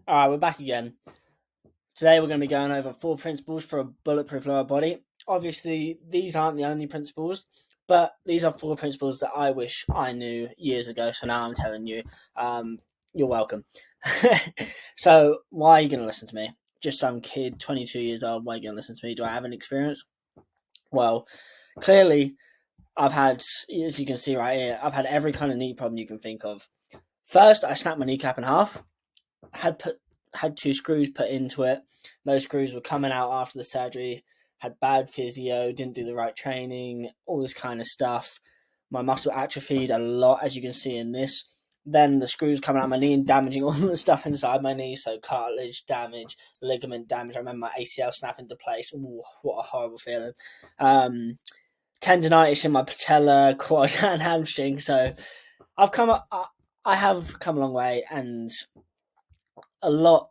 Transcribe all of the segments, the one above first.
All right, we're back again. Today we're going to be going over 4 principles for a bulletproof lower body. Obviously, these aren't the only principles, but these are 4 principles that I wish I knew years ago. So now I'm telling you, you're welcome. So why are you going to listen to me? Just some kid, 22 years old. Why are you going to listen to me? Do I have an experience? Well, clearly, I've had, as you can see right here, I've had every kind of knee problem you can think of. First, I snapped my kneecap in half. had put had 2 screws put into it. Those screws were coming out after the surgery. Had bad physio, didn't do the right training, all this kind of stuff. My muscle atrophied a lot, as you can see in this. Then the screws coming out my knee and damaging all the stuff inside my knee. So cartilage damage, ligament damage. I remember my ACL snapping into place. Ooh, what a horrible feeling. Um, Tendonitis in my patella, quad, and hamstring. So I've come. I have come a long way, and a lot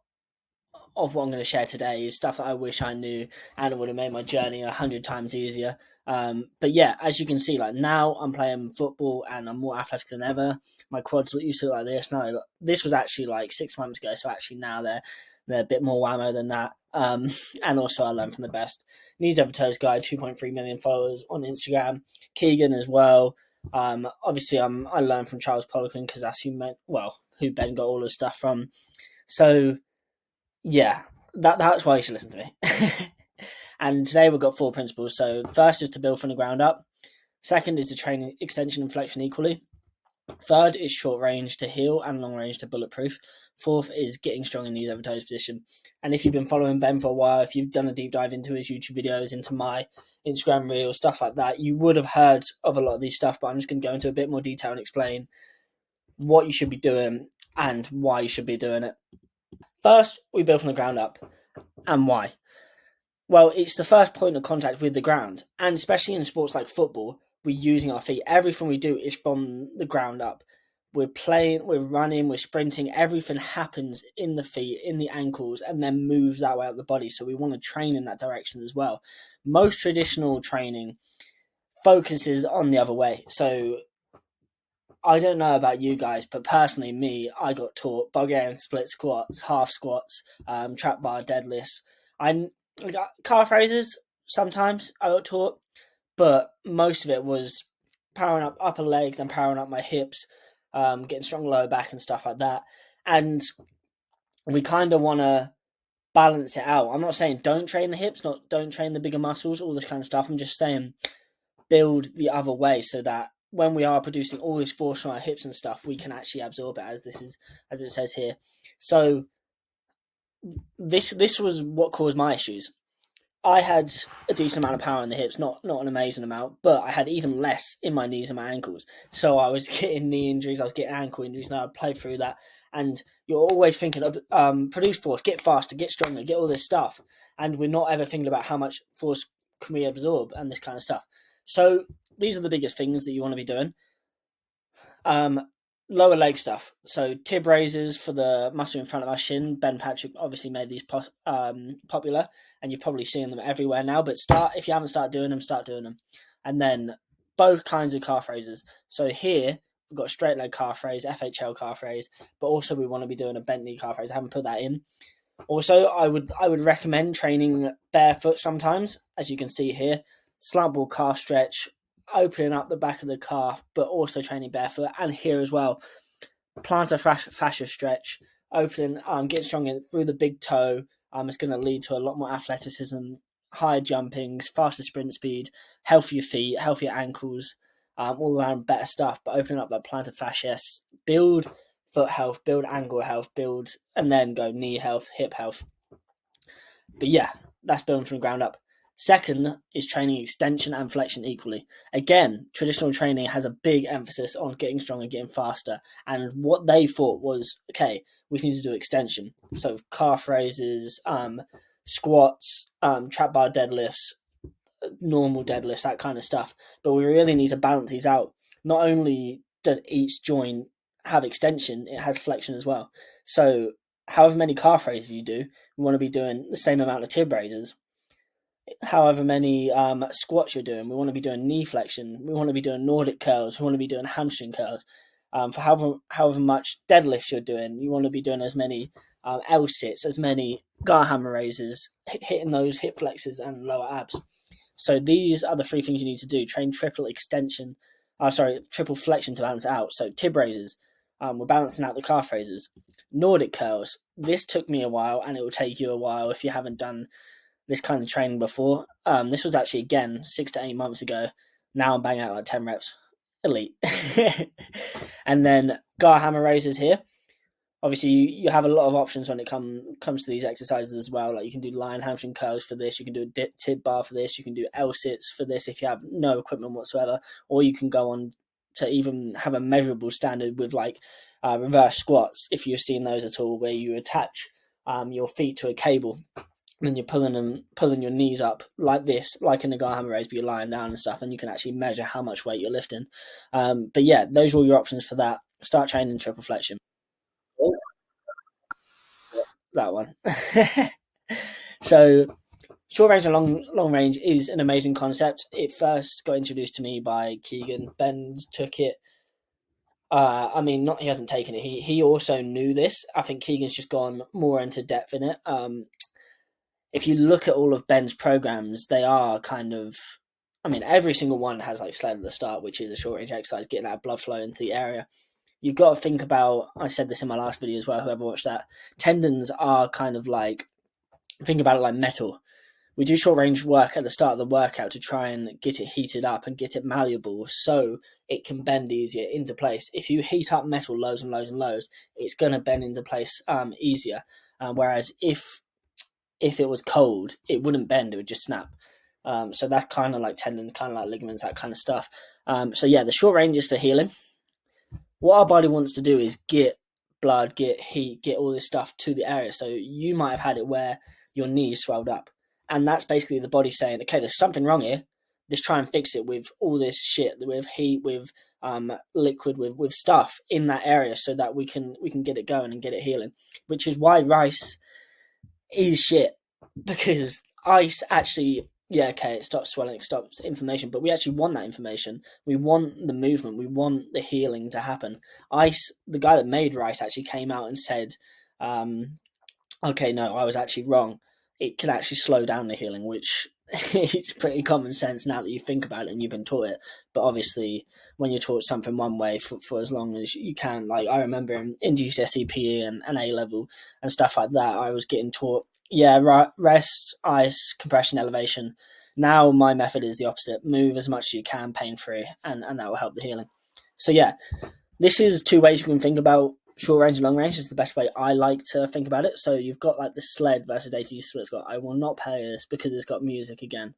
of what I'm going to share today is stuff that I wish I knew, and it would have made my journey 100 times easier. But yeah, as you can see, like now I'm playing football and I'm more athletic than ever. My quads used to look like this. No, this was actually like 6 months ago. So actually now they're a bit more whammo than that. And also I learned from the best. Knees over toes guy, 2.3 million followers on Instagram. Keegan as well. Obviously I learned from Charles Poliquin because that's who Ben got all his stuff from. So yeah, that's why you should listen to me. And today we've got 4 principles. So first is to build from the ground up. Second is to train extension and flexion equally. Third is short range to heal and long range to bulletproof. Fourth is getting strong in knees over toes position. And if you've been following Ben for a while, if you've done a deep dive into his YouTube videos, into my Instagram reels, stuff like that, you would have heard of a lot of these stuff, but I'm just going to go into a bit more detail and explain what you should be doing and why you should be doing it. First, we build from the ground up. And why? Well, it's the first point of contact with the ground, and especially in sports like football, we're using our feet. Everything we do is from the ground up. We're playing, we're running, we're sprinting. Everything happens in the feet, in the ankles, and then moves that way out the body. So we want to train in that direction as well. Most traditional training focuses on the other way. So I don't know about you guys, but personally, I got taught Bulgarian split squats, half squats, trap bar deadlifts. I got calf raises sometimes I got taught, but most of it was powering up upper legs and powering up my hips, getting strong lower back and stuff like that. And we kind of want to balance it out. I'm not saying don't train the hips, not don't train the bigger muscles, all this kind of stuff. I'm just saying build the other way so that when we are producing all this force from our hips and stuff, we can actually absorb it as it says here. So this was what caused my issues. I had a decent amount of power in the hips, not an amazing amount, but I had even less in my knees and my ankles. So I was getting knee injuries, I was getting ankle injuries, and I'd play through that. And you're always thinking of produce force, get faster, get stronger, get all this stuff. And we're not ever thinking about how much force can we absorb and this kind of stuff. So these are the biggest things that you want to be doing. Um, Lower leg stuff. So tib raises for the muscle in front of our shin. Ben Patrick obviously made these popular, and you're probably seeing them everywhere now. But if you haven't started doing them, start doing them. And then both kinds of calf raises. So here we've got straight leg calf raise, FHL calf raise, but also we want to be doing a bent knee calf raise. I haven't put that in. Also, I would recommend training barefoot sometimes, as you can see here. Slant ball calf stretch, opening up the back of the calf, but also training barefoot. And here as well, plantar fascia stretch, opening, getting stronger through the big toe. It's going to lead to a lot more athleticism, higher jumpings, faster sprint speed, healthier feet, healthier ankles, all around better stuff. But opening up that plantar fascia, build foot health, build ankle health, and then go knee health, hip health. But yeah, that's building from the ground up. Second is training extension and flexion equally. Again, traditional training has a big emphasis on getting stronger, getting faster. And what they thought was, okay, we need to do extension. So calf raises, squats, trap bar deadlifts, normal deadlifts, that kind of stuff. But we really need to balance these out. Not only does each joint have extension, it has flexion as well. So however many calf raises you do, we want to be doing the same amount of tib raises. However many squats you're doing, we want to be doing knee flexion. We want to be doing Nordic curls. We want to be doing hamstring curls. For however much deadlifts you're doing, you want to be doing as many L sits, as many guard hammer raises, hitting those hip flexors and lower abs. So these are the three things you need to do. Train triple flexion to balance it out. So tib raises, we're balancing out the calf raises. Nordic curls. This took me a while, and it will take you a while if you haven't done this kind of training before. This was actually, again, 6 to 8 months ago. Now I'm banging out like 10 reps. Elite. And then guard hammer raises here. Obviously, you have a lot of options when it comes to these exercises as well. Like, you can do lion hamstring curls for this, you can do a tib bar for this, you can do L sits for this if you have no equipment whatsoever, or you can go on to even have a measurable standard with like reverse squats, if you've seen those at all, where you attach your feet to a cable and then you're pulling your knees up like this, like in the guard hammer raise, but you're lying down and stuff, and you can actually measure how much weight you're lifting. But yeah, those are all your options for that. Start training triple flexion. Oh, that one. So short range and long range is an amazing concept. It first got introduced to me by Keegan. Ben took it. I mean, not he hasn't taken it. He also knew this. I think Keegan's just gone more into depth in it. If you look at all of Ben's programs, they are kind of. I mean, every single one has like sled at the start, which is a short range exercise, getting that blood flow into the area. You've got to think about. I said this in my last video as well. Whoever watched that, tendons are kind of like. Think about it like metal. We do short range work at the start of the workout to try and get it heated up and get it malleable so it can bend easier into place. If you heat up metal loads and loads and loads, it's going to bend into place easier. Whereas if it was cold, it wouldn't bend, it would just snap. So that's kind of like tendons, kind of like ligaments, that kind of stuff. So yeah, the short range is for healing. What our body wants to do is get blood, get heat, get all this stuff to the area. So you might have had it where your knees swelled up. And that's basically the body saying, okay, there's something wrong here. Let's try and fix it with all this shit, with heat, with liquid, with stuff in that area, so that we can get it going and get it healing. Which is why rice is shit, because ice actually, yeah, okay, it stops swelling, it stops inflammation, but we actually want that inflammation. We want the movement. We want the healing to happen. Ice, the guy that made rice actually came out and said, okay, no, I was actually wrong. It can actually slow down the healing, which is pretty common sense now that you think about it and you've been taught it. But obviously, when you're taught something one way for as long as you can, like I remember in GCSE PE and A level and stuff like that, I was getting taught, yeah, rest, ice, compression, elevation. Now my method is the opposite. Move as much as you can, pain-free, and that will help the healing. So yeah, this is two ways you can think about short range and long range. Is the best way I like to think about it. So you've got like the sled versus ATG split squat. I will not play this because it's got music again.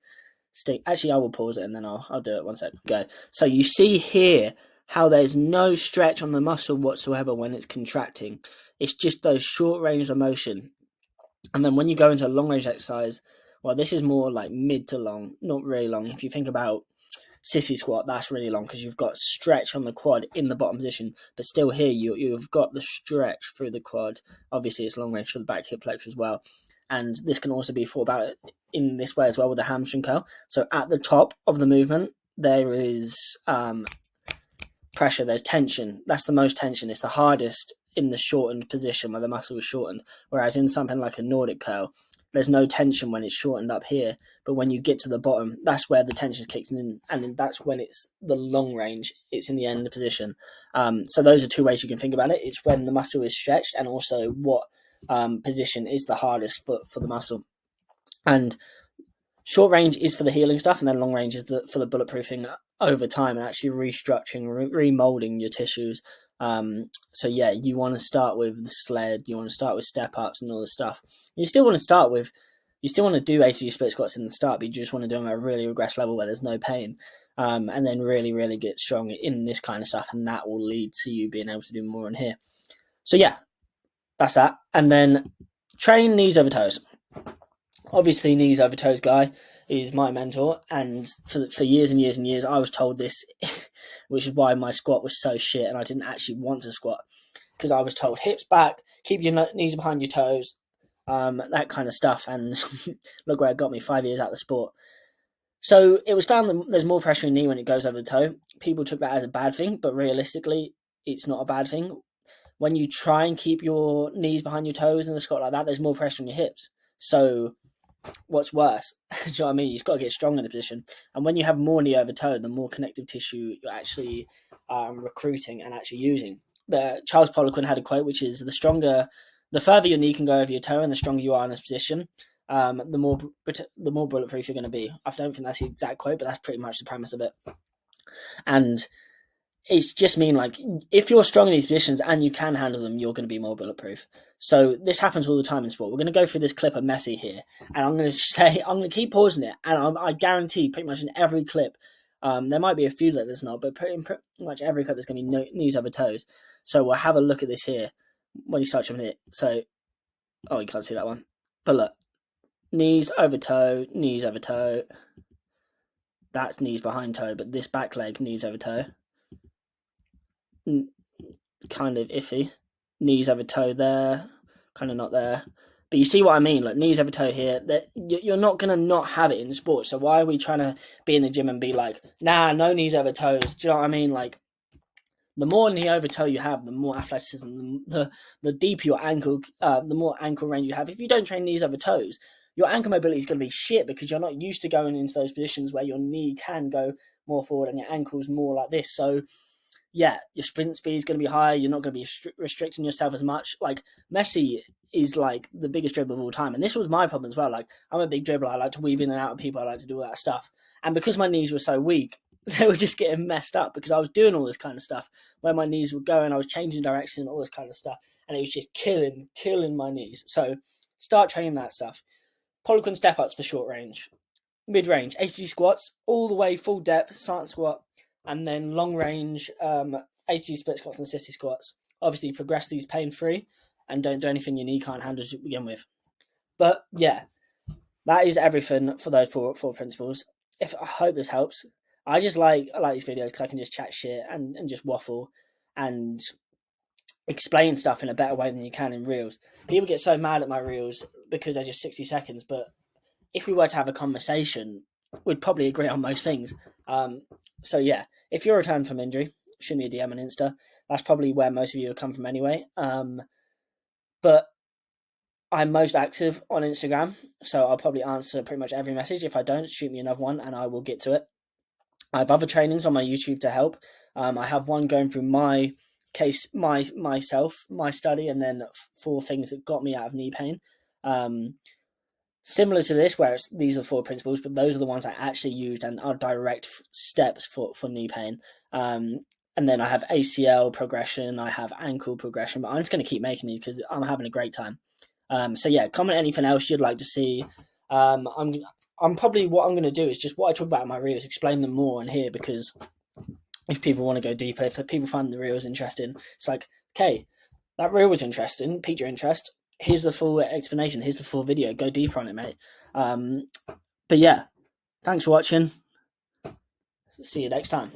Actually, I will pause it and then I'll do it. 1 second. Go. So you see here how there's no stretch on the muscle whatsoever when it's contracting. It's just those short range of motion. And then when you go into a long range exercise, well, this is more like mid to long, not really long. If you think about sissy squat, that's really long because you've got stretch on the quad in the bottom position, but still here you've got the stretch through the quad. Obviously it's long range for the back hip flexor as well, and this can also be thought about in this way as well with the hamstring curl. So at the top of the movement there is pressure, there's tension. That's the most tension. It's the hardest in the shortened position where the muscle is shortened, whereas in something like a Nordic curl there's no tension when it's shortened up here, but when you get to the bottom, that's where the tension kicks in, and that's when it's the long range. It's in the end of the position. So those are two ways you can think about it. It's when the muscle is stretched, and also what position is the hardest for the muscle. And short range is for the healing stuff, and then long range is for the bulletproofing over time and actually restructuring, remolding your tissues. So yeah, you want to start with the sled, you want to start with step ups and all this stuff. You still want to do ATG split squats in the start, but you just want to do them at a really regressed level where there's no pain. And then really, really get strong in this kind of stuff, and that will lead to you being able to do more in here. So yeah, that's that. And then train knees over toes. Obviously, knees over toes guy is my mentor, and for years and years and years I was told this, which is why my squat was so shit and I didn't actually want to squat, because I was told hips back, keep your knees behind your toes, that kind of stuff. And look where it got me, 5 years out of the sport. So it was found that there's more pressure in the knee when it goes over the toe. People took that as a bad thing, but realistically it's not a bad thing. when you try and keep your knees behind your toes in the squat like that, there's more pressure on your hips. So what's worse? Do you know what I mean? You've got to get strong in the position. And when you have more knee over toe, the more connective tissue you're actually recruiting and actually using. Charles Poliquin had a quote, which is the further your knee can go over your toe and the stronger you are in this position, the more bulletproof you're going to be. I don't think that's the exact quote, but that's pretty much the premise of it. And it's just mean like if you're strong in these positions and you can handle them, you're going to be more bulletproof. So this happens all the time in sport. We're going to go through this clip of Messi here, and I'm going to keep pausing it, and I guarantee pretty much in every clip, there might be a few that there's not, but pretty much every clip there's going to be knees over toes. So we'll have a look at this here when you start jumping it. So, you can't see that one, but look, knees over toe, knees over toe. That's knees behind toe, but this back leg, knees over toe. Kind of iffy. Knees over toe there, kind of not there. But you see what I mean? Like knees over toe here. That you're not gonna not have it in sport. So why are we trying to be in the gym and be like, nah, no knees over toes? Do you know what I mean? Like the more knee over toe you have, the more athleticism, the deeper your ankle, the more ankle range you have. If you don't train knees over toes, your ankle mobility is going to be shit because you're not used to going into those positions where your knee can go more forward and your ankle's more like this. So yeah, your sprint speed is going to be higher. You're not going to be restricting yourself as much. Like Messi is like the biggest dribbler of all time, and this was my problem as well. Like I'm a big dribbler. I like to weave in and out of people. I like to do all that stuff. And because my knees were so weak, they were just getting messed up because I was doing all this kind of stuff where my knees would go and I was changing direction, all this kind of stuff, and it was just killing my knees. So start training that stuff. Poliquin step ups for short range, mid range, HG squats, all the way full depth, slant squat, and then long range HG split squats and sissy squats. Obviously, progress these pain free and don't do anything your knee can't handle to begin with. But yeah, that is everything for those four principles. I hope this helps. I like these videos because I can just chat shit and just waffle and explain stuff in a better way than you can in reels. People get so mad at my reels because they're just 60 seconds, but if we were to have a conversation, we'd probably agree on most things. So yeah, if you're returned from injury, shoot me a DM on Insta. That's probably where most of you have come from anyway. But I'm most active on Instagram, so I'll probably answer pretty much every message. If I don't, shoot me another one and I will get to it. I have other trainings on my YouTube to help. I have one going through my case, myself, my study, and then 4 things that got me out of knee pain. Similar to this, where these are 4 principles, but those are the ones I actually used and are direct steps for knee pain. And then I have ACL progression, I have ankle progression, but I'm just going to keep making these because I'm having a great time. So yeah, comment anything else you'd like to see. I'm probably what I'm going to do is just what I talk about in my reels, explain them more in here because if people want to go deeper, if people find the reels interesting, it's like, okay, that reel was interesting, piqued your interest. Here's the full explanation. Here's the full video. Go deeper on it, mate. But yeah, thanks for watching. See you next time.